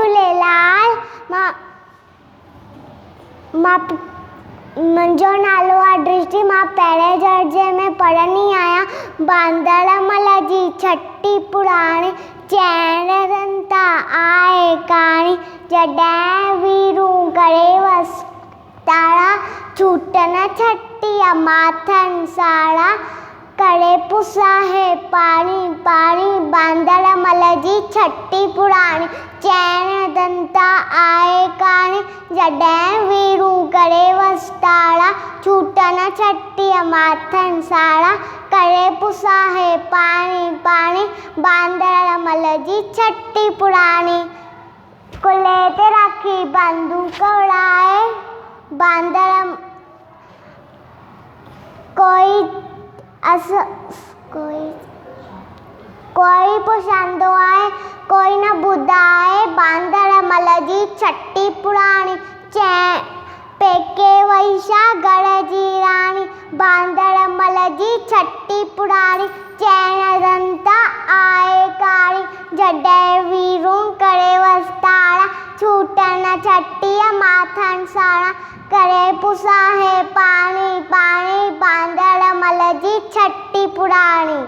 झूलेलाल। मुंहिंजो नालो आहे दृष्टि। मां पहिरें दर्जे में पढ़ंदी आहियां। बांदरमल जी छटी पुराणी, चइण रंता आहे कहाणी। जॾहिं वीरूं करे वसतारा, छूटन छटीअ माथनि साड़ा। करे पुसाहे पाणी पाणी, बांदरमल जी छटी पुराणी, चइण रंता आहे कहाणी। जॾहिं वीरूं करे वसतारा, छूटन छटीअ माथनि साड़ा। करे पुसाहे पाणी पाणी, बांदरमल जी छटी पुराणी। कुल्हे ते रखी बंदूक उड़ाए, कोई पुछंदो आहे कोई न ॿुधाए, बांदरमल जी छटी पुराणी। पेके वई छा घर जी राणी, बांदरमल जी छटी पुराणी, चइण रंता आहे कहाणी। जॾहिं वीरूं करे वसतारा, छूटन छटीअ माथनि साड़ा। करे पुसाहे पाणी पाणी, बांदरमल जी छटी पुराणी।